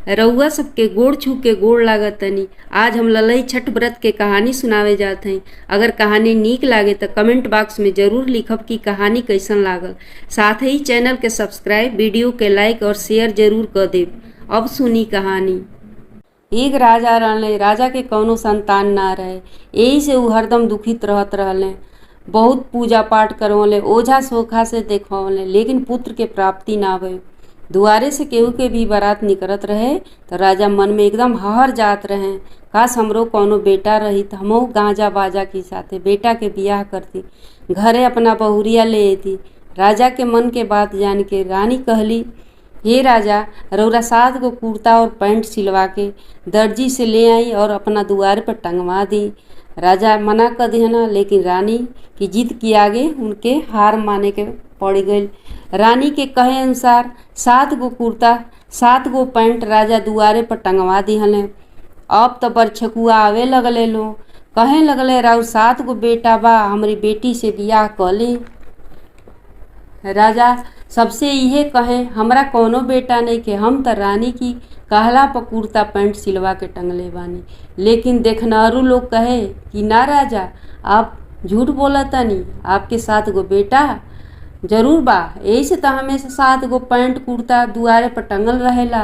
रउआ सबके गोड़ छू के गोड़ लागत तनी। आज हम ललई छठ व्रत के कहानी सुनावे जात हई। अगर कहानी नीक लागे तो कमेंट बॉक्स में जरूर लिखब कि कहानी कैसन लागल। साथ ही चैनल के सब्सक्राइब, वीडियो के लाइक और शेयर जरूर कर देब। अब सुनी कहानी। एक राजा रहले। राजा के कौनो संतान ना रहे, यही से ऊ हरदम दुखित रहत रहले। बहुत पूजा पाठ करवले, ओझा सोखा से देखवले, लेकिन पुत्र के प्राप्ति ना भई। दुआरे से केहू के भी बारात निकलत रहे तो राजा मन में एकदम हहर जात रहे। काश हमरो कौनो बेटा रही तो हमहू गांजा बाजा के साथे बेटा के बियाह करती, घरे अपना बहुरिया ले अती। राजा के मन के बात जान के रानी कहली, हे राजा, रउरा 7 गो कुर्ता और पैंट सिलवा के दर्जी से ले आई और अपना दुआरे पर टंगवा दी। राजा मना कर दिहना, लेकिन रानी की जिद के आगे उनके हार माने के पड़ गई। रानी के कहे अनुसार 7 गो कुर्ता 7 गो पैंट राजा दुआरे पर टंगवा दिहले। अब तो बरछकुआ आवे लगले लो, कहे लगले राउर 7 गो बेटा बा, हमारी बेटी से बियाह कर ली। राजा सबसे इहे कहे, हमरा कोनो बेटा नहीं के, हम तो रानी की कहला पर कुर्ता पैंट सिलवा के टंगले बानी। लेकिन देखनारू लोग कहे कि ना राजा, आप झूठ बोला तनी, आपके 7 गो बेटा जरूर बा, यही से तो हमेशा 7 गो पैंट कुर्ता दुआरे पर टंगल रहेला।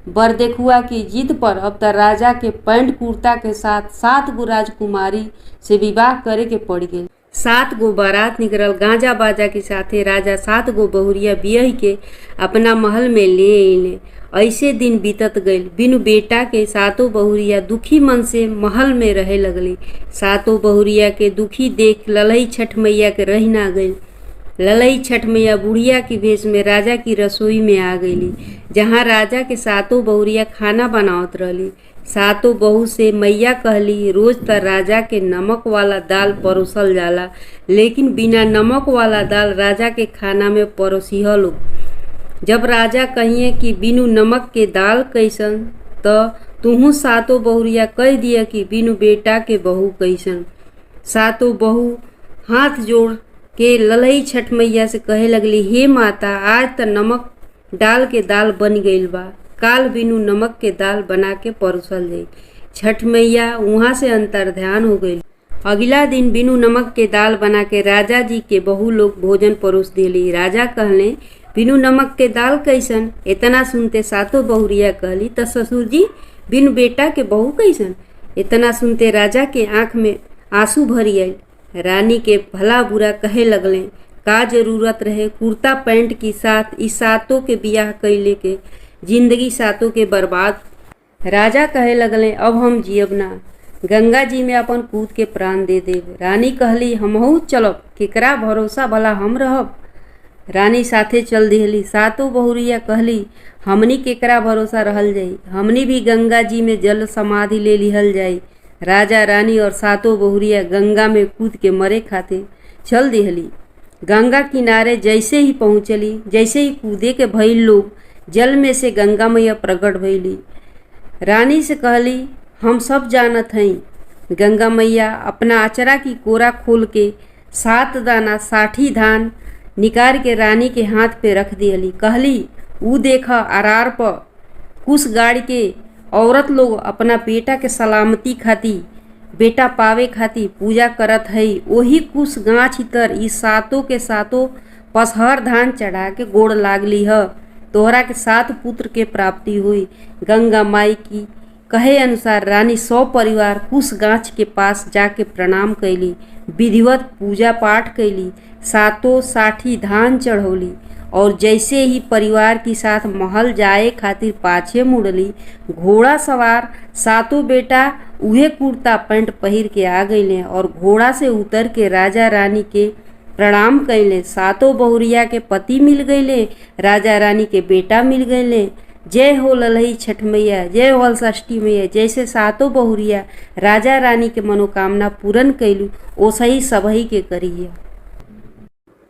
बर देखुआ की जिद पर अब तो राजा के पैंट कुर्ता के साथ 7 गो राजकुमारी से विवाह करे के पड़ गई। 7 गो बारात निकलल, गांजा बाजा के साथे राजा 7 गो बहुरिया बियही के अपना महल में ले अइले। ऐसे दिन बीतत गईल। बिनु बेटा के 7 बहुरिया दुखी मन से महल में रहे लगली। 7 बहुरिया के दुखी देख ललई छठ मैया के रही ना गई। ललई छठ मैया बुढ़िया की भेष में राजा की रसोई में आ गईली, जहाँ राजा के 7 बहुरिया खाना बनावत रहली। 7 बहू से मैया कहली, रोज त राजा के नमक वाला दाल परोसल जाला, लेकिन बिना नमक वाला दाल राजा के खाना में परोसिह लो। जब राजा कहिए कि बिनु नमक के दाल कैसन, तो तुहू 7 बहुरिया कह दिया कि बिनु बेटा के बहू कैसन। 7 बहू हाथ जोड़ के ललई छठ मैया से कहे लगली, हे माता, आज त नमक डाल के दाल बन गईल बा, काल बिनु नमक के दाल बना के परोसल जाई। छठ मैया वहाँ से अंतर्ध्यान हो गई। अगला दिन बिनु नमक के दाल बना के राजा जी के बहू लोग भोजन परोस दिली। राजा कहले, बिनु नमक के दाल कैसन? इतना सुनते 7 बहुरिया कहली, त ससुर जी बिनु बेटा के बहू कैसन? इतना सुनते राजा के आँख में आंसू भरी आई। रानी के भला बुरा कहे लगले, का जरूरत रहे कुर्ता पैंट के साथ इस 7 के बियाह कैले के, जिंदगी 7 के बर्बाद। राजा कहे लगले, अब हम जियब ना, गंगा जी में अपन कूद के प्राण दे देब। रानी कहली, हमहू चलब, केकरा भरोसा भला हम रहब। रानी साथे चल दिहली। 7 बहुरिया कहली, हमनी केकरा भरोसा रहल जाई, हमनी भी गंगा जी में जल समाधि ले लिहल जाई। राजा रानी और 7 बहुरिया गंगा में कूद के मरे खातिर चल दिहली। गंगा किनारे जैसे ही पहुँचली, जैसे ही कूदे के भइल लोग, जल में से गंगा मैया प्रकट भइली। रानी से कहली, हम सब जानत हई। गंगा मैया अपना अचरा की कोरा खोल के 7 दाना 60 धान निकाल के रानी के हाथ पे रख दिहली। कहली, ऊ देख, अरार पर कुश गाड़ के औरत लोग अपना बेटा के सलामती खातिर, बेटा पावे खातिर पूजा करत हई। वही कुश गाछ तर ई 7 के 7 पसहर धान चढ़ा के गोड़ लागली ह, तोहरा के 7 पुत्र के प्राप्ति हुई। गंगा माई की कहे अनुसार रानी 100 परिवार कुश गाछ के पास जाके प्रणाम कैली, विधिवत पूजा पाठ कैली, 7 60 धान चढ़ौली और जैसे ही परिवार के साथ महल जाए खातिर पाछे मुड़ली, घोड़ा सवार 7 बेटा उहे कुर्ता पैंट पहिर के आ गईले और घोड़ा से उतर के राजा रानी के प्रणाम कैले। 7 बहुरिया के पति मिल गईले, राजा रानी के बेटा मिल गईले। जय हो ललई छठ मैया, जय हो षष्ठी मैया। जैसे 7 बहुरिया राजा रानी के मनोकामना पूर्ण कैलू, ओसही सबही के करिए।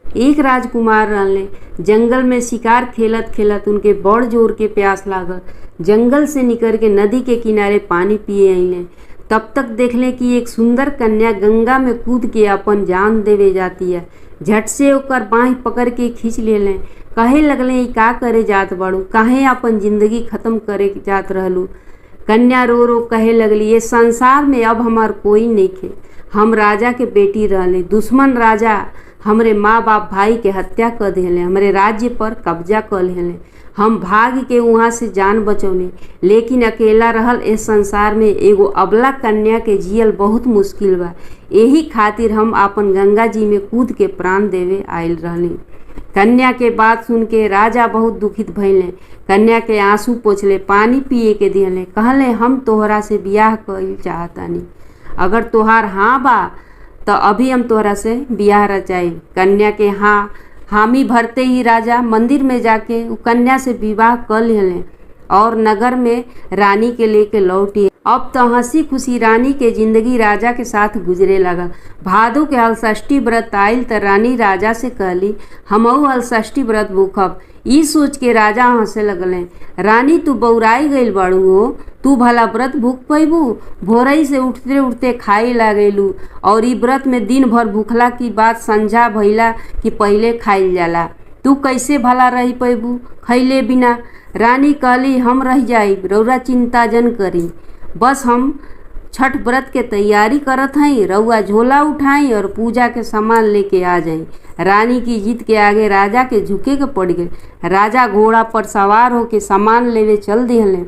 एक राजकुमार रहले। जंगल में शिकार खेलत खेलत उनके बड़ जोर के प्यास लागल। जंगल से निकल के नदी के किनारे पानी पिए अइले। तब तक देख लें कि एक सुंदर कन्या गंगा में कूद के अपन जान देवे जाती है। झट से ओकर बाँह पकड़ के खींच ले लें। कहे लगले का करे जात बाड़ू, काहे अपन जिंदगी खत्म करे जात रहलू। कन्या रो रो कहे लगली, ये संसार में अब हमार कोई नहीं खे। हम राजा के बेटी रहले, दुश्मन राजा हमरे माँ बाप भाई के हत्या कर दिले, हमरे राज्य पर कब्जा कर लेले। हम भाग के वहाँ से जान बचौले, लेकिन अकेला रहल इस संसार में एगो अबला कन्या के जियल बहुत मुश्किल बा। यही खातिर हम अपन गंगा जी में कूद के प्राण देवे आयल रहली। कन्या के बात सुन के राजा बहुत दुखित भइले। कन्या के आंसू पोछले, पानी पिए के दिले। कहले हम तोहरा से बियाह कइल चाहतानी, अगर तोहार हाँ बा तो अभी हम तोहरा से बियाह रचाई। कन्या के हाँ हामी भरते ही राजा मंदिर में जाके उ कन्या से विवाह कर लेले और नगर में रानी के लेके लौटी। अब तो हंसी खुशी रानी के जिंदगी राजा के साथ गुजरे लगल। भादो के हलषष्ठी व्रत आयल तो रानी राजा से कहली हमहू हलषष्ठी व्रत भूखब। ई सोच के राजा हंसे लगले। रानी तू बौराई गईल बाड़ू हो, तू भला व्रत भूख पैबू? भोरई से उठते उठते खाई लागेलू और ई व्रत में दिन भर भूखला की बात संझा भइला कि पहले खाइल जाला। तू कैसे भला रही पैबू खैले बिना? रानी कहली हम रह जाई, रौरा चिंता जन करी, बस हम छठ व्रत के तैयारी करत हई। रउआ झोला उठाई और पूजा के सामान लेके आ जाई। रानी की जिद के आगे राजा के झुके के पड़ गए। राजा घोड़ा पर सवार होके सामान लेवे चल दिहले।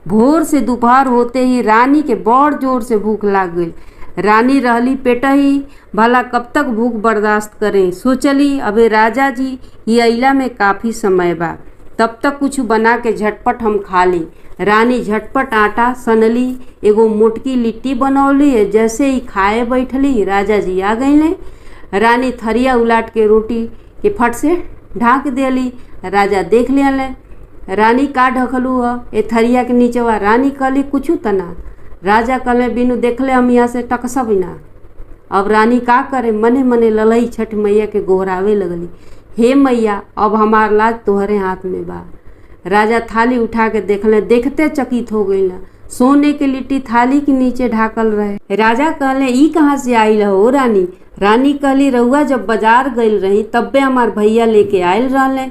भोर से दोपहर होते ही रानी के बड़ जोर से भूख लाग गई। रानी रहली पेटही, भला कब तक भूख बर्दाश्त करें। सोचली अबे राजा जी ये अइला में काफ़ी समय बा, तब तक कुछ बना के झटपट हम खा ली। रानी झटपट आटा सनली, एगो मोटकी लिट्टी बनौली। जैसे ही खाए बैठली राजा जी आ गईले। रानी थरिया उलाट के रोटी के फट से ढाँक देली। राजा देख लेले। रानी का ढकलू ह ए थरिया के नीचवा? रानी कहली कुछ तना। राजा कहले बिनु देखले हम यहाँ से टकसब ना। अब रानी का करे, मने मने ललई छठ मैया के गोहरावे लगली, हे मैया अब हमार लाज तोहरे हाथ में बा। राजा थाली उठा के देखले, देखते चकित हो गई। सोने के लिट्टी थाली के नीचे ढाकल रहे। राजा कहले ई कहाँ से आइल हो रानी? रानी कहली रउआ जब बाजार गईल रही तब्बे हमार भैया लेके आयल रहले।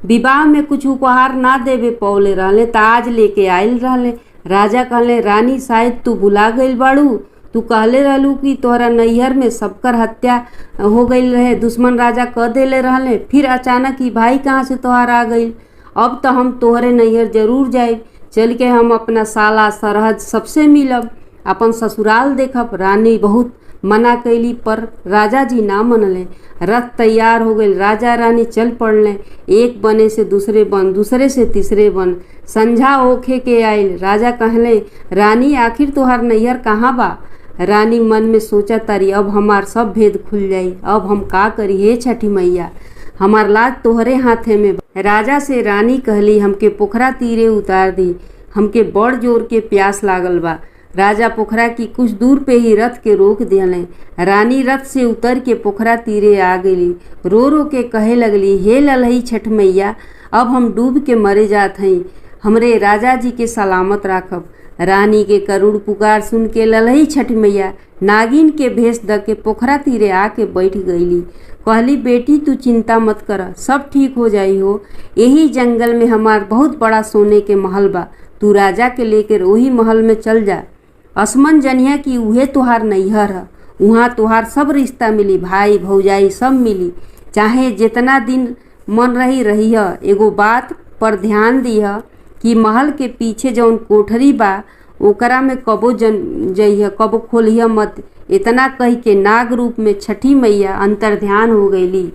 विवाह में कुछ उपहार ना देवे पौले रहले त आज लेके आयल रहले। राजा कहले रानी शायद तू भुला गईल बाड़ू, तू कहले रहलू कि तोहरा नैहर में सबकर हत्या हो गई रहे, दुश्मन राजा कह देले रहले, फिर अचानक ही भाई कहाँ से तोहार आ गई। अब तो हम तोहरे नैहर जरूर जाए, चल के हम अपना साला सरहद सबसे मिलब, अपन ससुराल देखब। रानी बहुत मना कैली पर राजा जी ना मनले। रथ तैयार हो गई, राजा रानी चल पड़ले। एक बने से दूसरे बन, दूसरे से तीसरे बन। संझा होखे के आयल। राजा कहले रानी आखिर तोहार नैहर कहाँ बा? रानी मन में सोचा तारी अब हमार सब भेद खुल जाई, अब हम का करी हे छठी मैया, हमार लाज तोहरे हाथे में बा। राजा से रानी कहली हमके पोखरा तीरे उतार दी, हमके बड़ जोर के प्यास लागल बा। राजा पोखरा की कुछ दूर पे ही रथ के रोक दिले। रानी रथ से उतर के पोखरा तीरे आ गई। रो रो के कहे लगली हे ललही छठ मैया, अब हम डूब के मरे जात हई, हमरे राजा जी के सलामत राखब। रानी के करुण पुकार सुन के ललही छठ मैया नागिन के भेष द के पोखरा तीरे आके बैठ गईली। कहली बेटी तू चिंता मत कर, सब ठीक हो जाई हो। यही जंगल में हमार बहुत बड़ा सोने के महल बा, तू राजा के लेकर वही महल में चल जा। असमन जनिया कि उहे तोहार नैहर है, वहाँ तोहार सब रिश्ता मिली, भाई भौजाई सब मिली, चाहे जितना दिन मन रही है। एगो बात पर ध्यान दिह कि महल के पीछे जौन कोठरी बा ओकरा में कबो जइह, कबो खोलिह मत। इतना कह के नाग रूप में छठी मैया अंतर ध्यान हो गईली।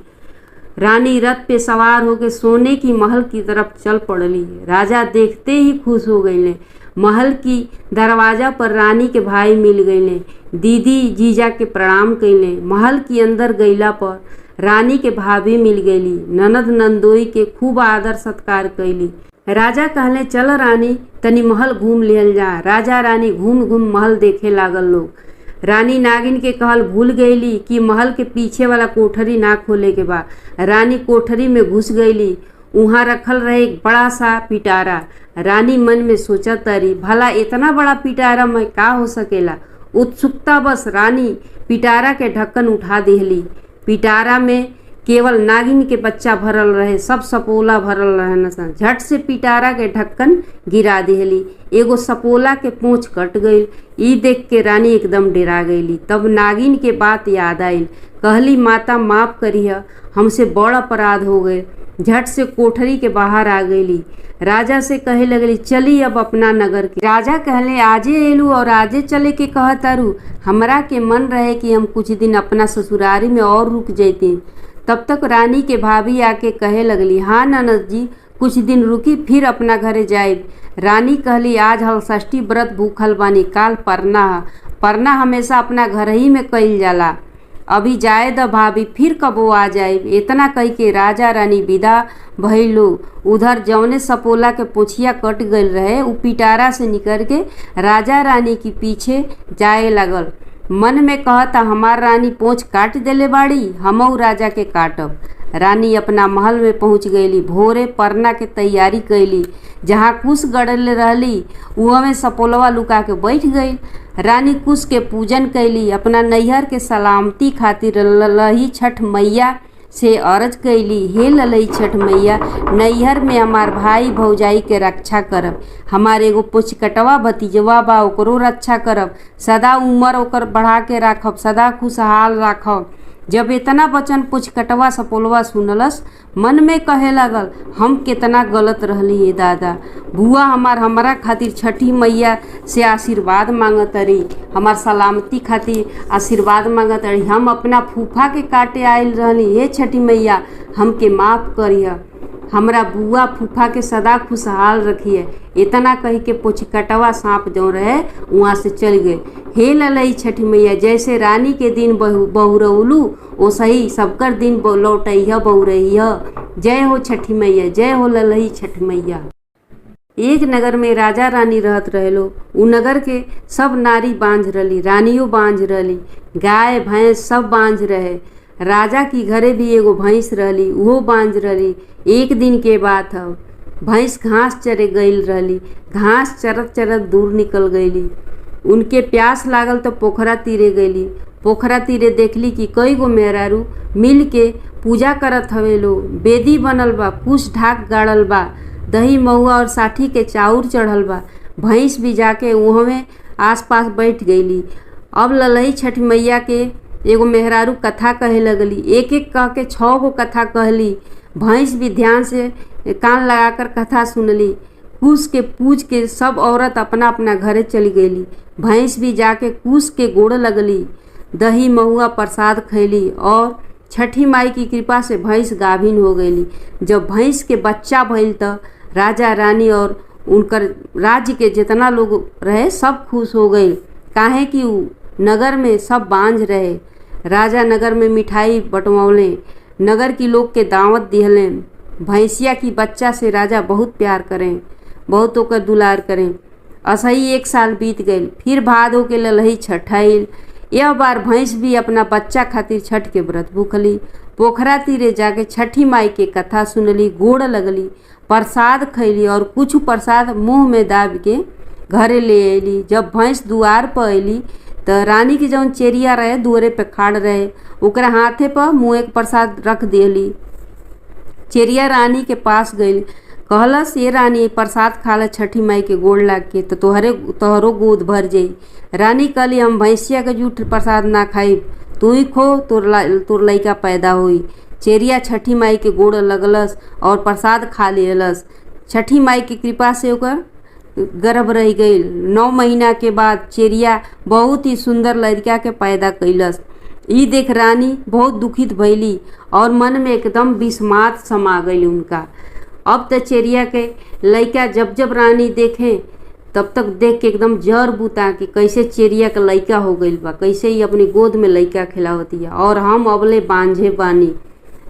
रानी रथ पे सवार होकर सोने की महल की तरफ चल पड़ली। राजा देखते ही खुश हो गईले। महल की दरवाजा पर रानी के भाई मिल गईले, दीदी जीजा के प्रणाम कैले। महल के अंदर गईला पर रानी के भाभी मिल गईली, ननद नंदोई के खूब आदर सत्कार कैली। राजा कहले चल रानी तनी महल घूम लिहल जा। राजा रानी घूम घूम महल देखे लागल लोग। रानी नागिन के कहल भूल गईली कि महल के पीछे वाला कोठरी ना खोले के बा। रानी कोठरी में घुस गईली। वहाँ रखल रहे एक बड़ा सा पिटारा। रानी मन में सोचत तरी भला इतना बड़ा पिटारा में का हो सकेला। उत्सुकता बस रानी पिटारा के ढक्कन उठा दिहली। पिटारा में केवल नागिन के बच्चा भरल रहे, सब सपोला भरल रहे न। झट से पिटारा के ढक्कन गिरा दिहली। एगो सपोला के पूंछ कट गई। ई देख के रानी एकदम डरा गईली। तब नागिन के बात याद आइल। कहली माता माफ करिह, हमसे बड़ अपराध हो गए। झट से कोठरी के बाहर आ गईली। राजा से कहे लगली चली अब अपना नगर के। राजा कहले आजे एलू और आजे चले के कहतारू। हमरा के मन रहे कि हम कुछ दिन अपना ससुरारी में और रुक जैती। तब तक रानी के भाभी आके कहे लगली हाँ ननद जी, कुछ दिन रुकी फिर अपना घरे जाइब। रानी कहली आज हलषष्ठी व्रत भूखल बानी, काल परना है। परना हमेशा अपना घर ही में कइल जाला। अभी जाए द भाभी, फिर कबो आ जाए। इतना कह के राजा रानी विदा भइलो। उधर जौने सपोला के पोछिया कट गई रहे उ पिटारा से निकल के राजा रानी के पीछे जाए लगल। मन में कहता हमार रानी पोंछ काट देले बाड़ी, हमऊ राजा के काटब। रानी अपना महल में पहुंच गईली। भोरे परना के तैयारी कैली। जहाँ कुश गड़ले रहली वह में सपोलवा लुका के बैठ गई। रानी कुश के पूजन कैली। अपना नैहर के सलामती खातिर ललही छठ मैया से अर्ज कैली हे ललही छठ मैया, नैहर में हमार भाई भौजाई के रक्षा करब। हमार एगो पुचकटवा भतीजवा बा, ओकरो रक्षा करब। सदा उम्र ओकर बढ़ा के राखब, सदा खुशहाल राखब। जब इतना वचन पुचकटवा सपोलवा सुनलस, मन में कहे लगल हम कितना गलत रहली हे दादा। बुआ हमरा खातिर छठी मैया से आशीर्वाद मांगत रही, हमार सलामती खातिर आशीर्वाद मांगत रही। हम अपना फूफा के काटे आयल रहली, हे छठी मैया हमके माफ़ करिए, हमरा बुआ फूफा के सदा खुशहाल रखिए। इतना कह के पुचकटवा सांप जो रहे वहाँ से चल गए। हे ललई छठी मैया, जैसे रानी के दिन बहुरौलू वैसे ही सबकर दिन लौटैह बहुरैह। जय हो छठी मैया, जय हो ललई छठी मैया। एक नगर में राजा रानी रहत रहेलो। उ नगर के सब नारी बांझ रहली, रानियों बांझ रहली, गाय भैंस सब बांझ रहे। राजा की घरे भी एगो भैंस रहली, वो बांझ रहली। एक दिन के बात है, भैंस घास चरे गईल रहली। घास चरत चरत दूर निकल गईली। उनके प्यास लागल तो पोखरा तीरे गईली। पोखरा तीरे देखली कि कई गो मेहरारू मिल के पूजा करत हवे लो। बेदी बनल बा, कुछ ढाक गाड़ल बा, दही महुआ और साठी के चाउर चढ़ल बा। भैंस भी जाके उहमे आस पास बैठ गईली। अब ललही छठ मैया के एगो मेहरारू कथा कहे लगली। एक एक कह के 6 गो कथा कहली। भैंस भी ध्यान से कान लगाकर कथा सुनली। कुश के पूज के सब औरत अपना अपना घरे चली गईली। भैंस भी जाके कुश के गोड़ लगली, दही महुआ प्रसाद खैली और छठी माई की कृपा से भैंस गाभिन हो गईली। जब भैंस के बच्चा भइल त राजा रानी और उनकर राज्य के जितना लोग रहे सब खुश हो गए, काहे कि उ नगर में सब बांझ रहे। राजा नगर में मिठाई बंटवौले, नगर की लोग के दावत दिहले। भैंसिया की बच्चा से राजा बहुत प्यार करें, बहुत ओकर दुलार करें। असही 1 साल बीत गई। फिर भादो के ललही छठ आइल। यह बार भैंस भी अपना बच्चा खातिर छठ के व्रत भूखली। पोखरा तीरे जाके छठी माई के कथा सुनली, गोड़ लगली, प्रसाद खैली और कुछ प्रसाद मुँह में दाब के घरे ले अली। जब भैंस दुआर पर अली तो रानी की जौन चेरिया रहे दुआरे पे खाड़ रहे, ओकरा हाथे पर मुँह एक प्रसाद रख दियली। चेरिया रानी के पास गई, कहलस ये रानी प्रसाद खाला छठी माई के गोड़ लाग के तो तोहरो गोद भर जाई। रानी कहली हम भैंसिया के जूठ प्रसाद ना खाई, तू ही खो, तोर लइका पैदा हुई। चेरिया छठी माई के गोड़ लगलस और प्रसाद खा लेलस। छठी माई की कृपा से ओकर गर्भ रह गई। 9 महीना के बाद चेरिया बहुत ही सुंदर लड़का के पैदा कैलस। ई देख रानी बहुत दुखित भइली और मन में एकदम विस्मात समा गई उनका। अब तो चेरिया के लड़का जब जब रानी देखे तब तक देख के एकदम जर बुता कि कैसे चेरिया का लड़का हो गई बा, कैसे ही अपनी गोद में लड़का खिलावतिया और हम अबले बांझे बानी।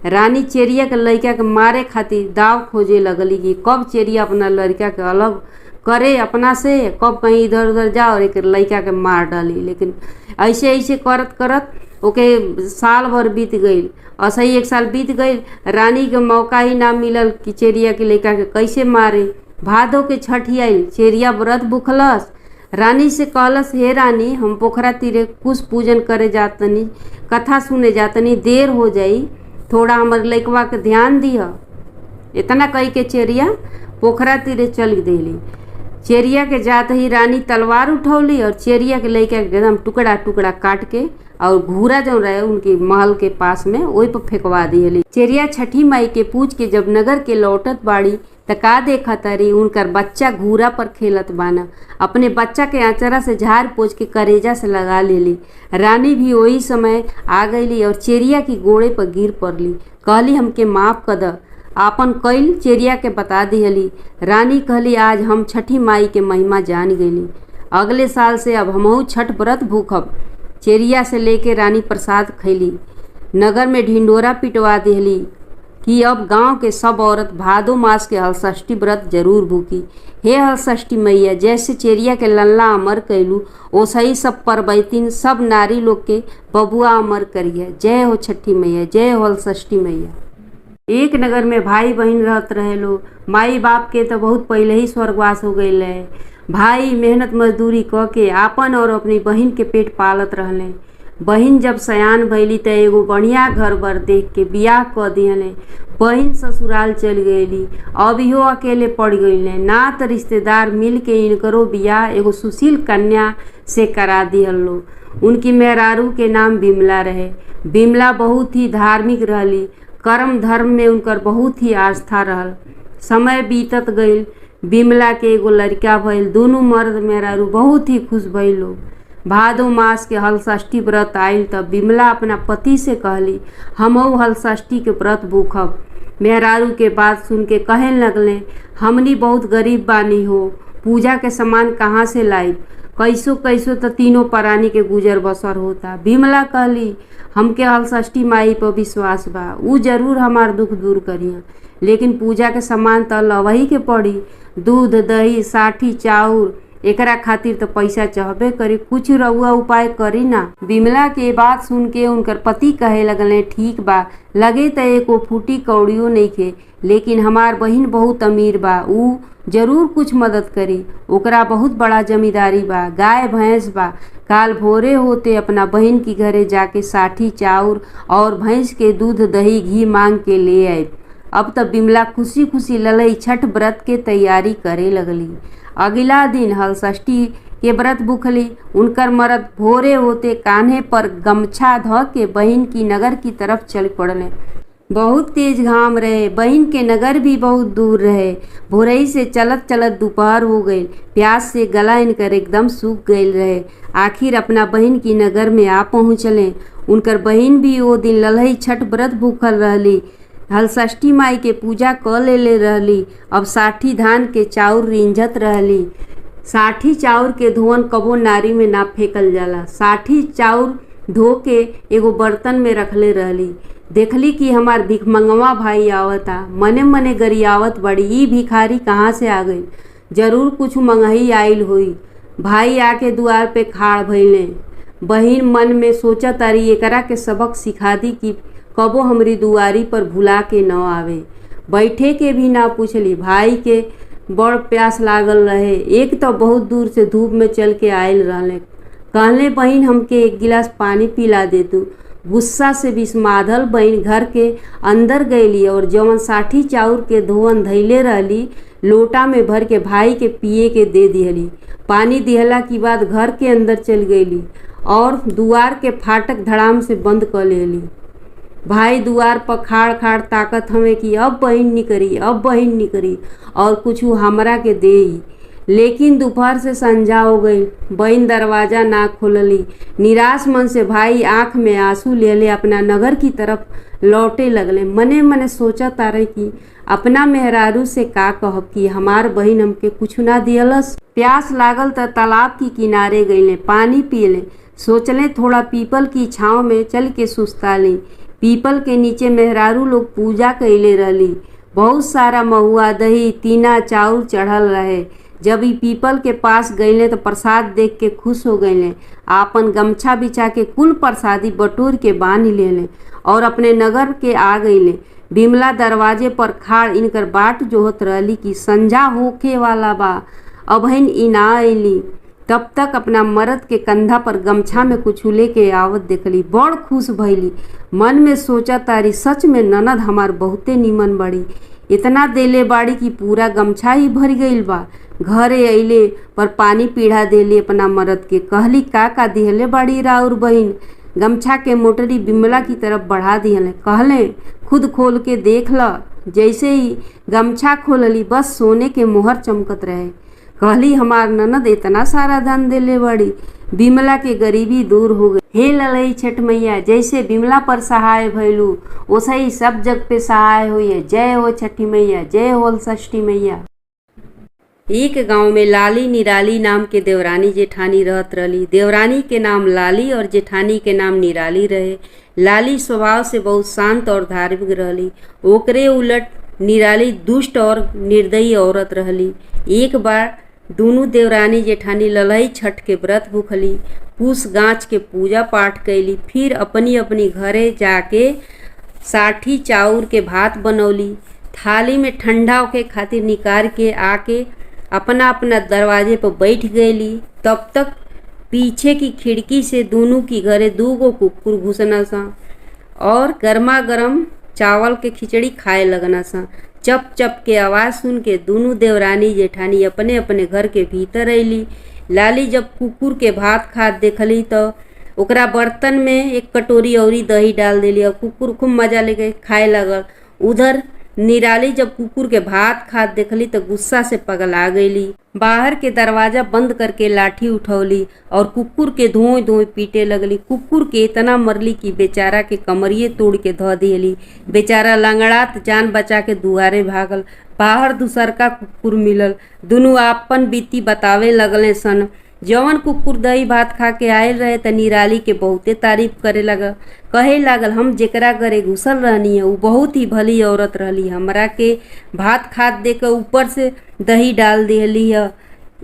रानी चेरिया के लड़का के मारे खातिर दाव खोजे लगली कि कब चेरिया अपना लड़का के अलग करे अपना से, कब कहीं इधर उधर जाओ और एक लड़का के मार डाली। लेकिन ऐसे ऐसे करत करत ओके साल भर बीत गई। और सही 1 साल बीत गई, रानी के मौका ही ना मिलल कि चेरिया के लइका के कैसे मारे। भादो के छठी आइल, चेरिया व्रत भूखलस। रानी से कहलस, हे रानी, हम पोखरा तीरे कुछ पूजन करे जातनी, कथा सुने जातनी, देर हो जाई, थोड़ा हमर लइकवा के ध्यान दिह। इतना कही के चेरिया पोखरा तीरे चल देली। चेरिया के जात ही रानी तलवार उठौली और चेरिया के लइका के एकदम टुकड़ा टुकड़ा काट के और घूरा जो रहे उनके महल के पास में वही पर फेंकवा दिहली। चेरिया छठी माई के पूछ के जब नगर के लौटत बाड़ी त का देखा तारी, उनकर बच्चा घूरा पर खेलत बाना। अपने बच्चा के आंचरा से झाड़ पोछ के करेजा से लगा लेली। रानी भी वही समय आ गईली और चेरिया की गोड़े पर गिर पड़ली, कहली हमके माफ़ कर द। आपन कइल चेरिया के बता दिहली। रानी कहली, आज हम छठी माई के महिमा जान गईली, अगले साल से अब हमहू छठ व्रत भूखब। चेरिया से लेके रानी प्रसाद खैली। नगर में ढिंडोरा पिटवा दिहली कि अब गांव के सब औरत भादो मास के हलषष्ठी व्रत जरूर भूखी। हे हलषष्ठी मैया, जैसे चेरिया के लल्ला अमर कैलू ओसे ही सब परबैतिन सब नारी लोग के बबुआ अमर करिए। जय हो छठी मैया, जय हो हलषष्ठी मैया। एक नगर में भाई बहन रहत रहे लो। माई बाप के तो बहुत पहले ही स्वर्गवास हो गई है। भाई मेहनत मजदूरी क के आपन और अपनी बहन के पेट पालत रहले। बहन जब सयान भैली त एगो बढ़िया घर बर देख के बियाह क दिहले। बहन ससुराल चल गईली, अब इहो अकेले पड़ गईले। ना त रिश्तेदार मिल के इनकरो बियाह एगो सुशील कन्या से करा दिहल लो। उनकी मेहरारू के नाम बिमला रहे। बिमला बहुत ही धार्मिक रहली, कर्म धर्म में उनकर बहुत ही आस्था रहल। समय बीतत गईल, बिमला के एगो लड़का भइल। दोनों मर्द मेहरारू बहुत ही खुश भइल लोग। भादो मास के हलषष्ठी व्रत आइल तब बिमला अपना पति से कहली, हमहू हलषष्ठी के व्रत भूखब। मेहरारू के बात सुन के कहे लगले, हमनी बहुत गरीब बानी हो, पूजा के सामान कहाँ से लाई, कैसो कैसो तो तीनों प्राणी के गुजर बसर होता। बिमला कहली, हमके हलषष्ठी माई पर विश्वास बा, ऊ जरूर हमार दुख दूर करिया, लेकिन पूजा के सामान तो लवही के पड़ी। दूध दही साठी चाउर एकरा खातिर तो पैसा चाहबे करी, कुछ रउआ उपाय करी ना। बिमला के बात सुन के उनकर पति कहे लगले, ठीक बा, लगे तो एको फूटी कौड़ियो नइखे, लेकिन हमार बहिन बहुत अमीर बा, ऊ जरूर कुछ मदद करी। ओकरा बहुत बड़ा जमींदारी बा, गाय भैंस बा। काल भोरे होते अपना बहन की घरे जाके साठी चाउर और भैंस के दूध दही घी मांग के ले आए। अब तब बिमला खुशी खुशी ललई छठ व्रत के तैयारी करे लगली। अगला दिन हलषष्ठी के व्रत भूखली। उनकर मर्द भोरे होते कान्हे पर गमछा ध के बहन की नगर की तरफ चल पड़ले। बहुत तेज घाम रहे, बहन के नगर भी बहुत दूर रहे। भोरई से चलत चलत दोपहर हो गई, प्यास से गला इनकर एकदम सूख गई रहे। आखिर अपना बहन की नगर में आ पहुँचले। उनकर बहन भी वो दिन ललही छठ व्रत भूखल रहली, हलषष्ठी माई के पूजा क ले रहली। अब साठी धान के चाउर रिंझत रहली। साठी चाउर के धोवन कबो नारी में ना फेंकल जाला। साठी चाउर धो के एगो बर्तन में रखले रहली। देखली कि हमार भिखमंगवा भाई आवता, मने मने गरियावत बड़ी, ई भिखारी कहाँ से आ गई, जरूर कुछ मंगही आइल हुई। भाई आके द्वार पे खाड़ भइले। बहिन मन में सोचा तारी एकरा के सबक सिखा दी कि कबो हमरी दुआरी पर भुला के न आवे। बैठे के भी ना पूछली। भाई के बड़ प्यास लागल रहे, एक तो बहुत दूर से धूप में चल के आयल रहले। कहले, बहन हमके एक गिलास पानी पिला दे तू। गुस्सा से बिस्मादल बहन घर के अंदर गईली और जवन साठी चाउर के धोवन धैले रहली लोटा में भर के भाई के पिए के दे दिहली। पानी दिहला के बाद घर के अंदर चल गईली और दुआर के फाटक धड़ाम से बंद कर लेली। भाई दुआर पर खाड़ खाड़ ताकत हमें कि अब बहन निकरी, अब बहन निकरी और कुछ हमरा के देई। लेकिन दोपहर से संझा हो गई, बहन दरवाजा ना खोलली। निराश मन से भाई आंख में आंसू ले ले अपना नगर की तरफ लौटे लगले। मने मने सोचा तारे कि अपना मेहरारू से का कहब कि हमार बहन हमके कुछ ना दियलस। प्यास लागल त तालाब की किनारे गईले, पानी पियले। सोचले थोड़ा पीपल की छाँव में चल के सुस्ता ली। पीपल के नीचे मेहरारू लोग पूजा कैले रहली। बहुत सारा महुआ दही तीना चाउर चढ़ल रहे। जब ई पीपल के पास गईले तो प्रसाद देख के खुश हो गईले। आपन गमछा बिछा के कुल प्रसादी बटोर के बांध लेले और अपने नगर के आ गईले। बिमला दरवाजे पर खाड़ इनकर बाट जोहत रहली कि संझा होखे वाला बा, अबहिन ई ना अइली। तब तक अपना मर्द के कंधा पर गमछा में कुछ लेके आवत देखली। बड़ खुश भइली, मन में सोचा तारी सच में ननद हमार बहुते निमन बड़ी, इतना देले बाड़ी कि पूरा गमछा ही भर गईल बा। घरे अइले पर पानी पीढ़ा देली अपना मर्द के। कहली का दिहले बाड़ी राउर बहिन। गमछा के मोटरी बिमला की तरफ बढ़ा दिहले। कहले खुद खोल के देख ल। जैसे ही गमछा खोलली बस सोने के मोहर चमकत रहे। कहली हमार ननद इतना सारा धन देले बड़ी, बिमला के गरीबी दूर हो गई। हे ललई छठ मैया, जैसे बिमला पर सहाय भइलू वैसे ही सब जग पे सहाय हुई है। जय हो छठी मैया, जय हो षष्ठी मैया। एक गांव में लाली निराली नाम के देवरानी जेठानी रहत रहली। देवरानी के नाम लाली और जेठानी के नाम निराली रहे। लाली स्वभाव से बहुत शांत और धार्मिक रहली। ओकरे उलट निराली दुष्ट और निर्दयी औरत रहली। एक बार दोनों देवरानी जेठानी ललई छठ के व्रत भूखली, पूस गाछ के पूजा पाठ कैली, फिर अपनी अपनी घरे जाके साठी चाउर के भात बनौली। थाली में ठंडा होके खातिर निकाल के आके अपना अपना दरवाजे पर बैठ गईली। तब तक पीछे की खिड़की से दोनों की घरे दूगो कुकुर घुसना सा और गर्मा गर्म चावल के खिचड़ी खाए लगना सा। चप चप के आवाज़ सुन के दोनों देवरानी जेठानी अपने अपने घर के भीतर अइली। लाली जब कुकुर के भात खात देखली तो ओकरा बर्तन में एक कटोरी औरी दही डाल देली और कुकुर खूब मजा लेके खाए लगल। उधर निराली जब कुकुर के भात खात देखली तो गुस्सा से पगला गईली। बाहर के दरवाजा बंद करके लाठी उठौली और कुकुर के धोए धोए पीटे लगली। कुकुर के इतना मरली कि बेचारा के कमरिए तोड़ के धो दियली। बेचारा लंगड़ात जान बचा के दुआरे भागल। बाहर दूसरका कुकुर मिलल। दोनों आपन बीती बतावे लगले सन। जवन कुकुर दही भात खा के आयल रहे त निराली के बहुते तारीफ करे लगा। कहे लागल हम जेकरा घरे घुसल रहनी है वो बहुत ही भली औरत रहली। हमरा के भात खात दे के ऊपर से दही डाल दिहली है।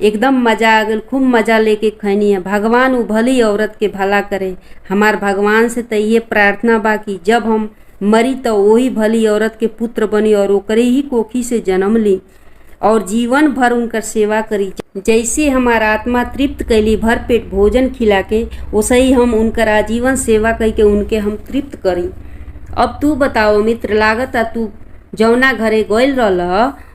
एकदम मजा आ गल, खूब मजा लेके खैनी है। भगवान वो भली औरत के भला करे। हमार भगवान से तो ये प्रार्थना बा कि जब हम मरी तो वही भली औरत के पुत्र बनी और ओकरे ही कोखी से जन्म ली और जीवन भर उनकर सेवा करी। जैसे हमारा आत्मा तृप्त कैली भर पेट भोजन खिला के, वैसे ही हम उनकर आजीवन सेवा कई के उनके हम तृप्त करी। अब तू बताओ मित्र, लागत तू जौना घरे गइल रहल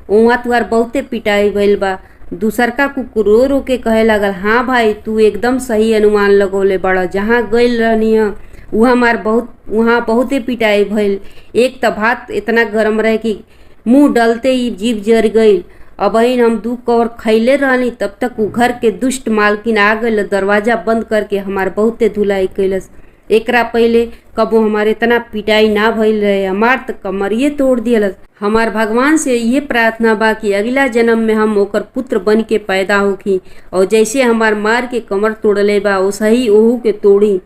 वहाँ तुहार बहुते पिटाई भइल बा। दूसरका कुकुर रो रो के कहे लगल हाँ भाई तू एकदम सही अनुमान लगौले बड़ा। जहाँ गइल रहनी है वहाँ बहुते पिटाई भइल। एक तो भात इतना गरम रहे कि मुँह डलते ही जीभ जर गई। अबहिन हम 2 कौर खैले रहनी तब तक वो घर के दुष्ट मालकिन आ गए। दरवाजा बंद करके हमार बहुते धुलाई कैलस। एकरा पहले कबो हमारे इतना पिटाई ना भइल रहे। हमार तो कमरिए तोड़ दियलस। हमार भगवान से ये प्रार्थना बा कि अगला जन्म में हम ओकर पुत्र बन के पैदा होखी और जैसे हमार मार के कमर तोड़ले बा वैसे ही ओहू के तोड़ी।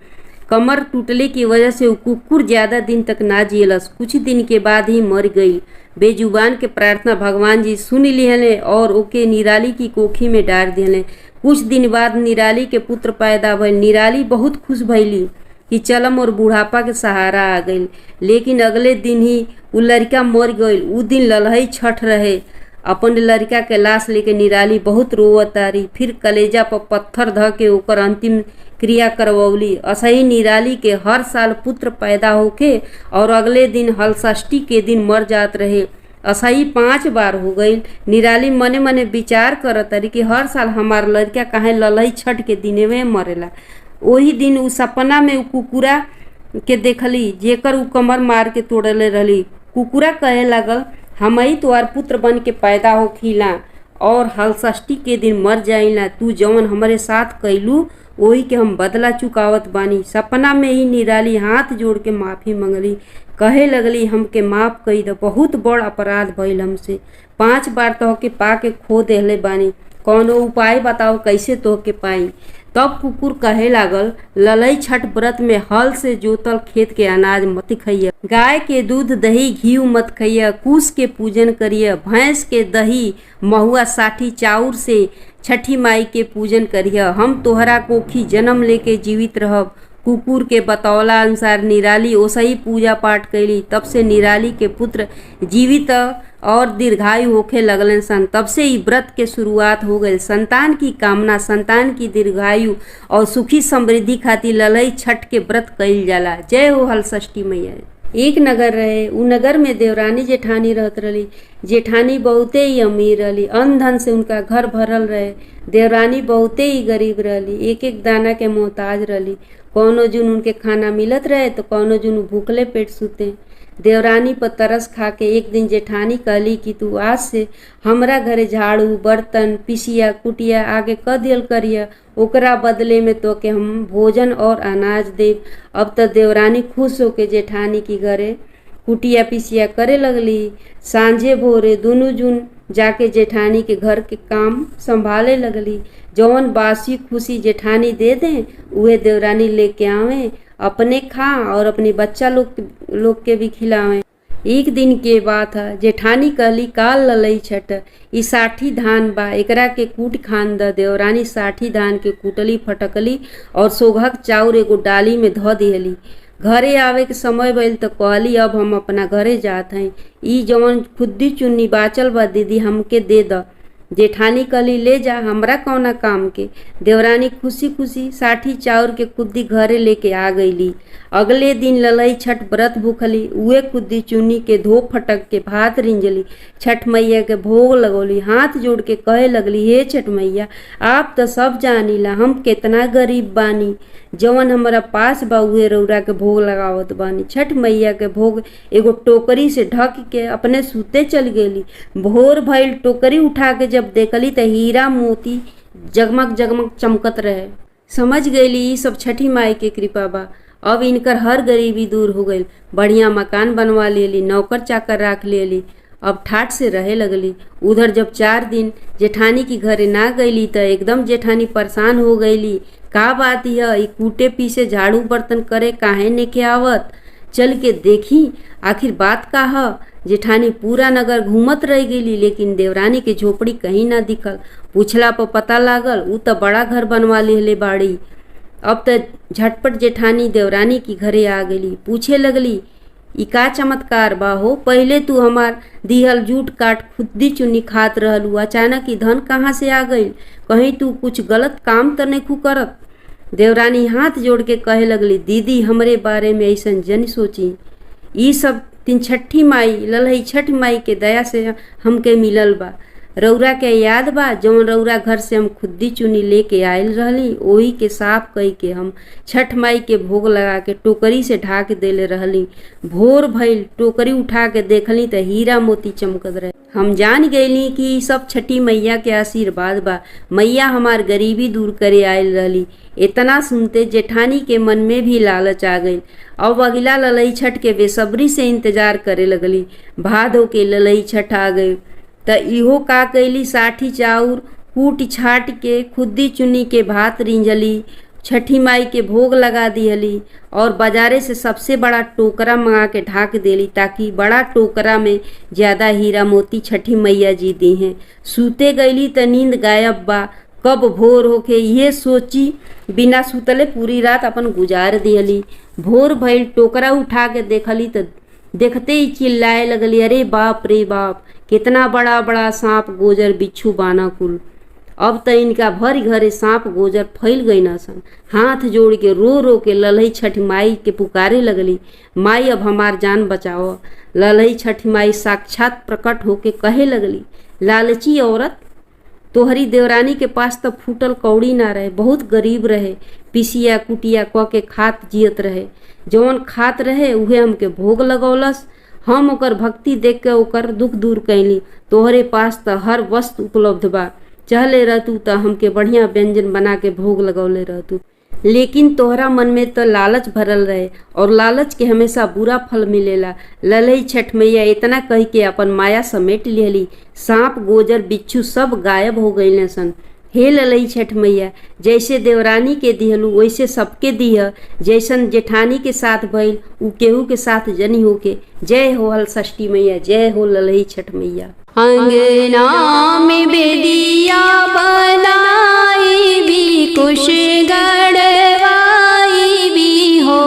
कमर टूटले की वजह से वो कुकुर ज़्यादा दिन तक ना जियलस। कुछ दिन के बाद ही मर गई। बेजुबान के प्रार्थना भगवान जी सुन लिहले और ओके निराली की कोखी में डाल दिहले। कुछ दिन बाद निराली के पुत्र पैदा भइल। निराली बहुत खुश भइली कि चलम और बुढ़ापा के सहारा आ गई। लेकिन अगले दिन ही वो लड़का मर गई। उ दिन ललहई छठ रहे। अपन लड़का के लाश लेके निराली बहुत रोवतारी। फिर कलेजा पर पत्थर ध के ओकर अंतिम क्रिया करवौली। असही निराली के हर साल पुत्र पैदा होके और अगले दिन हलषष्ठी के दिन मर जात रहे। असही 5 बार हो गई। निराली मने मने विचार करत रही कि हर साल हमार लड़का काहे ललई छठ के दिने में मरेला। वही दिन उ सपना में उ कुकुरा के देखली जेकर उ कमर मार के तोड़ले रहली। कुकुरा कहे लागल हमई तोहार पुत्र बन के पैदा होखिला और हलषष्ठी के दिन मर जाइला। तू जवन हमारे साथ कैलू वही के हम बदला चुकावत बानी। सपना में ही निराली हाथ जोड़ के माफ़ी मंगली। कहे लगली हमके माफ़ कई दो, बहुत बड़ अपराध भइल हमसे। 5 बार तोहके पा के खो देहले बानी। कौनो उपाय बताओ कैसे तोहके पाई। तब कुकुर कहे लागल, ललई छठ व्रत में हल से जोतल खेत के अनाज मत खइया, गाय के दूध दही घी मत खइया, कुश के पूजन करिया, भैंस के दही महुआ साठी चाउर से छठी माई के पूजन करिया। हम तोहरा कोखी जन्म लेके जीवित रहब। कुकुर के बतौला अनुसार निराली ओसही पूजा पाठ कैली। तब से निराली के पुत्र जीवित और दीर्घायु होखे लगलन सन। तब से ही व्रत के शुरुआत हो गई। संतान की कामना, संतान की दीर्घायु और सुखी समृद्धि खातिर ललई छठ के व्रत कइल जाला। जय हो हलषष्ठी मैया। एक नगर रहे, उ नगर में देवरानी जेठानी रहत रही। जेठानी बहुते ही अमीर रहली, अन्न धन से उनका घर भरल रहे। देवरानी बहुते ही गरीब रहली, एक एक दाना के मोहताज रहली। कौनो जुन उनके खाना मिलत रहे तो कौनो जुन भूखले पेट सुते। देवरानी पर तरस खा के एक दिन जेठानी कहली कि तू आज से हमरा घरे झाड़ू बर्तन पिसिया कुटिया आगे क दियल करिया, ओकरा बदले में तो के हम भोजन और अनाज देव। अब तो देवरानी खुश होके जेठानी की घरे कुटिया पिसिया करे लगली। सांझे भोरे दोनों जून जाके जेठानी के घर के काम संभाले लगली। जौन बासी खुशी जेठानी दे दें उहे देवरानी लेके आवे, अपने खा और अपने बच्चा लोग के भी खिलावें। एक दिन के बात है, जेठानी कहली काल ललई छठ, ई 60 धान बा, एकरा के कूट खान द। देवरानी 60 धान के कूटली फटकली और सोघक चाउर एगो डाली में धो दिहली। घरे आवे के समय भइल तो कहली अब हम अपना घरे जात हई, ई जवन खुद्दी चुन्नी बाचल बा दीदी हमके दे द। जेठानी कहली ले जा, हमरा कौना काम के। देवरानी खुशी खुशी 60 चाउर के कुद्दी घरे लेके आ गईली। अगले दिन ललई छठ व्रत भूखली, उहे कुद्दी चुन्नी के धो फटक के भात रिंजली, छठ मैया के भोग लगौली। हाथ जोड़ के कहे लगली, हे छठ मैया आप तो सब जानीला हम कितना गरीब बानी, जवन हमारा पास बा उहे रौरा के भोग लगावत बानी। छठ मैया के भोग एगो टोकरी से ढक के अपने सूते चल गेली। भोर भइल, टोकरी उठा के जब देखली त हीरा मोती जगमग जगमग चमकत रहे। समझ गईली ई सब छठी माई के कृपा बा। अब इनकर हर गरीबी दूर हो गई। बढ़िया मकान बनवा लेली, नौकर चाकर राख लेली, अब ठाट से रहे लगली। उधर जब 4 दिन जेठानी की घरे ना गईली त एकदम जेठानी परेशान हो गईली। का बात यह, ई कूटे पीसे झाड़ू बर्तन करे काहे नेके आवत, चल के देखी आखिर बात का ह। जेठानी पूरा नगर घूमत रह गईली, लेकिन देवरानी के झोपड़ी कहीं ना दिखल। पूछला पर पता लागल उ त बड़ा घर बनवा लेले बाड़ी। अब त झटपट जेठानी देवरानी की घरे आ गईली। पूछे लगली, ई का चमत्कार बा हो, पहले तू हमार दिहल जूट काट खुद्दी चुन्नी खात रहलू, अचानक ई धन कहाँ से आ गई, कहीं तू कुछ गलत काम तो नहीं करत। देवरानी हाथ जोड़ के कहे लगली, दीदी हमरे बारे में ऐसन जन सोची, ई सब तीन छठी माई ललई छठ माई के दया से हमके मिलल बा। रौरा के याद बा जौन रौरा घर से हम खुद्दी चुनी लेके आयल रहली, ओही के साफ कई के हम छठ माई के भोग लगा के टोकरी से ढाक देले रहली। भोर भइल, टोकरी उठा के देखली त हीरा मोती चमकत रहे। हम जान गईली कि सब छठी मैया के आशीर्वाद बा, मैया हमार गरीबी दूर करे आयल रहली। इतना सुनते जेठानी के मन में भी लालच आ गई। अब अगला ललई छठ के बेसब्री से इंतजार करे लगली। भादो के ललई छठ आ गई त इहो का कैली, 60 चाउर कूट छाट के खुद्दी चुन्नी के भात रिंजली, छठी माई के भोग लगा दिहली और बाजारे से सबसे बड़ा टोकरा मंगा के ढाक देली, ताकि बड़ा टोकरा में ज्यादा हीरा मोती छठी मैया जी दी हैं। सूते गईली त नींद गायब बा, कब भोर होके ये सोची बिना सुतले पूरी रात अपन गुजार दिहली। भोर भइल, टोकरा उठा के देखली त देखते ही चिल्लाए लगली, अरे बाप रे बाप, कितना बड़ा बड़ा सांप गोजर बिच्छू बाना कुल। अब त इनका भर घरे सांप गोजर फैल गई न सन। हाथ जोड़ के रो रो के ललई छठ माई के पुकारे लगली, माई अब हमार जान बचाओ। ललई छठ माई साक्षात प्रकट होके कहे लगली, लालची औरत, तोहरी देवरानी के पास तो फूटल कौड़ी ना रहे, बहुत गरीब रहे, पिसिया कुटिया क के खात जियत रहे, जौन खात रहे उहे हमके भोग लगौलस। हम ओकर भक्ति देख के ओकर दुख दूर कैली। तोहरे पास तो हर वस्तु उपलब्ध बा, चहले रहतू त हमके बढ़िया व्यंजन बना के भोग लगौले रहतू, लेकिन तोहरा मन में तो लालच भरल रहे और लालच के हमेशा बुरा फल मिलेला। ललई छठ मैया इतना कह के अपन माया समेट लेली। सांप गोजर बिच्छू सब गायब हो गईले सन। हे ललई छठ मैया, जैसे देवरानी के दिहलू वैसे सबके दिह, जैसन जेठानी के साथ भइल उ केहू के साथ जनी होके। जय हो हल षष्ठी मैया, जय हो ललई छठ मैया। अंगना में बेदिया बनाई भी, कुश गढ़वाई भी हो,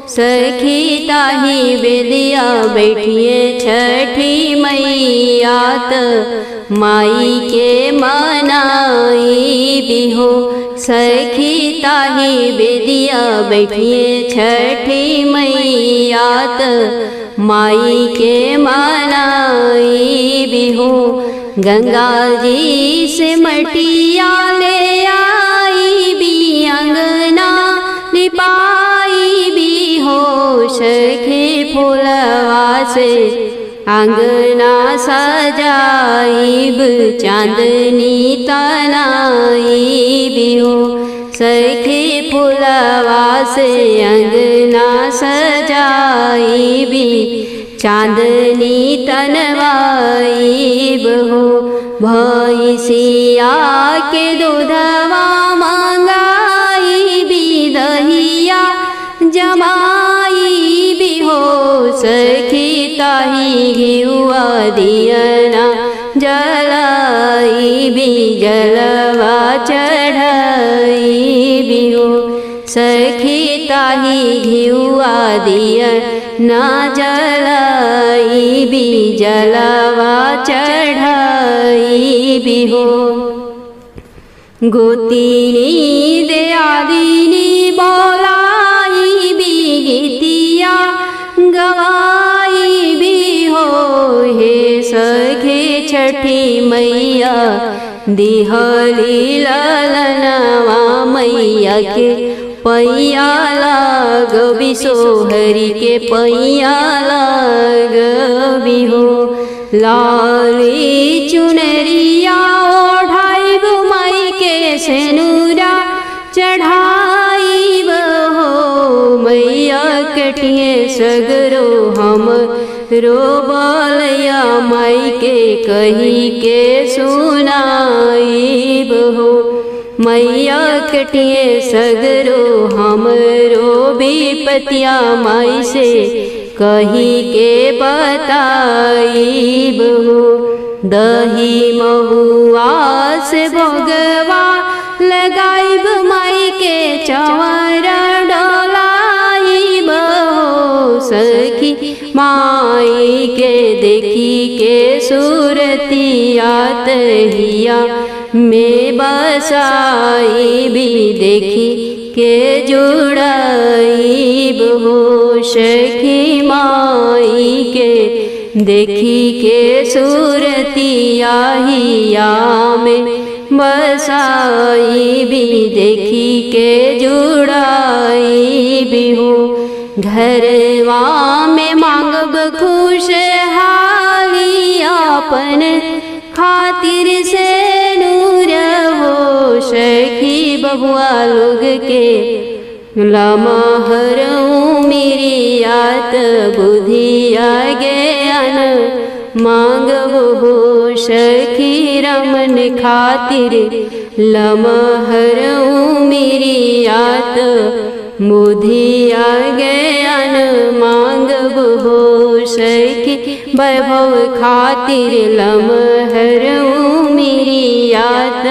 सखी ताही बेदिया बैठिए छठी मैया त माई के मनाई भी हो, सखी ताही बेदिया बैठिए छठी मैया त माई के मनाई भी हो। गंगा जी से मटिया ले आई भी, अंगना लिपाई भी हो, सखी फूलवा से अंगना सजाईब, चांदनी तनाई भी हो, सखी फूलवा से अंगना सजाई भी, चांदनी तनवाईब हो। भैंसिया के दूधवा मंगाई भी, दहिया जमाई भी हो, सखी ताही घिउआ दियना जलाई भी, जलवा चढ़ाई भी हो, सखी ताही घिउआ दियना जलाई भी, जलवा चढ़ाई भी हो। गोतिनी दयादिनी बोलाई भी, गीतिया गवाई भी हो, हे सखी छठी मैया दिहली ललनवा मैया के पैया लागबी, सोहरी के पैया लागबी हो। लाली चुनरिया ओढ़ाइब माई के सेनुरा चढ़ाइब हो, मैया कटिए सगरो हम रोबलया माई के कही के सुनाइब हो, मैया कटिए सगरो हम रोबी-पतिया माई से कही के बताइब हो। दही महुआ से भोगवा लगाइब माई के चंवर डोलाइब हो, सखी माई के देखी के सूरतिया तहिया में बसाई भी, देखी के जुड़ाइब हो, सखी माई के देखी के सूरतिया हिया में बसाई भी, देखी के जुड़ाई भी हो। घरवा में मांगब खुशहाली, अपन खातिर से नूर हो, सखी बबुआ लोग के लमहर उमिरियात बुधिया ज्ञान मांगब हो, सखी रमन खातिर लमहर उमिरियात बुधिया ज्ञान मांगब हो, सखी वैभव खातिर लमहर उमिरियात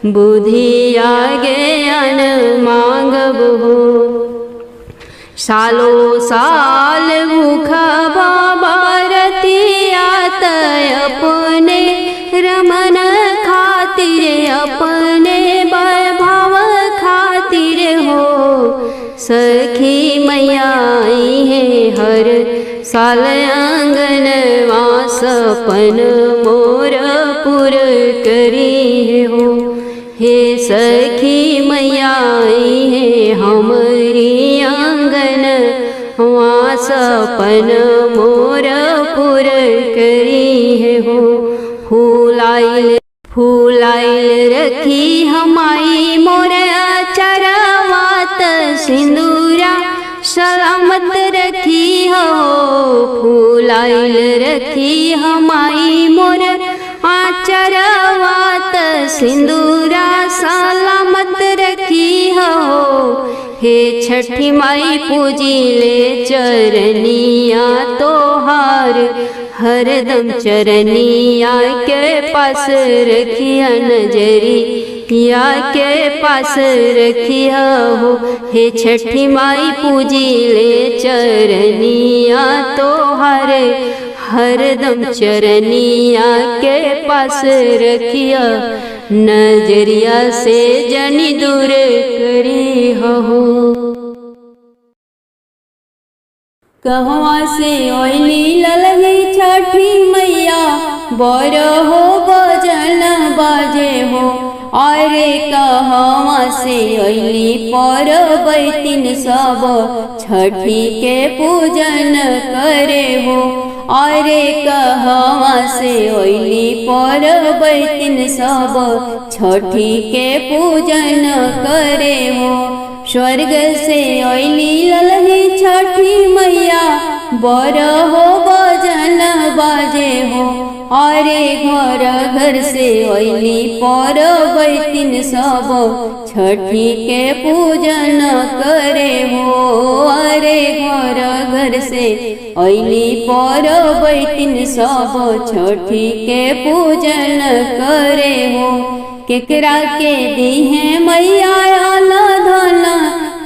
बुधिया ज्ञान मांगब हो। सालो साल भूखबा बरतिया त अपने रमन खातिर, अपने वैभव खातिर हो, सखी मैया आई है हर साल आंगनवा सपन मोर पुर करी हो, हे सखी मैया आई है हमारी आंगन वहाँ सपन मोर पुर करी है हो। फूलाइल रखी हमारी मोर चरवात, सिंदूरा सलामत रखी हो, फूलाइल रखी हमारी मोर चरवात सिंदूरा सलामत रखी हो। हे छठी माई पूजी ले चरनिया तोहार, हरदम चरनिया के पास रखिया नजरिया के पास रखिया हो। हे छठी माई पूजी ले चरनिया तोहार, हरदम चरनिया के पास रखिया नजरिया से जनी दूर करी हो। कहवा से ओइली ललही छठी मैया, बर हो बजन बाजे हो। अरे कहवा से ओइली परबैतिन सब, छठी के पूजन करे हो। अरे कहवा से ओइली परबैतिन सब, छठी के पूजन करे हो। स्वर्ग से ओइली ललही छठी मैया, बर हो बजन बाजे हो। अरे घर घर से ओइली परबैतिन सब, छठी के पूजन करे हो। अरे घर घर से ओइली परबैतिन सब, छठी के पूजन करे हो। केकरा के दीहे मैया आला धना,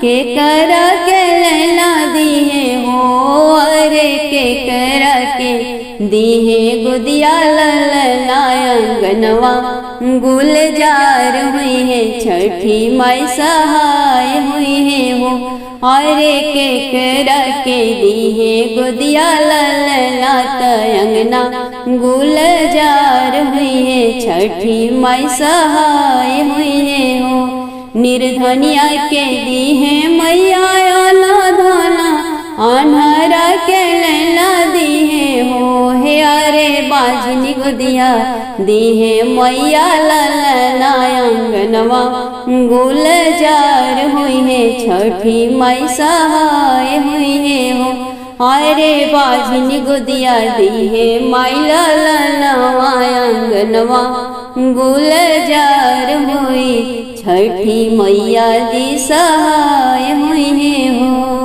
केकरा के लैला दिहे हो। अरे केकरा के दीहे गुदिया ललना, अंगनवा गुलजार हुई है, छठी माई सहाय हुई है हो। अरे केकरा के दीहे गुदिया ललना, अंगना गुलजार हुई है, छठी माई सहाय हुई है हो। निर्धनिया के दीहे मैया आला धना, अन्हरा के लैला दिहे हो। हे अरे बाजनी गुदिया दीहे मैया ललना, अंगनवा गुलजार हुई है, छठी माई सहाय हुई है हो। अरे बाजनी गुदिया दीहे माई ललनवा, अंगनवा गुलजार हुई, छठी मैया दी सहाय हुई है हो।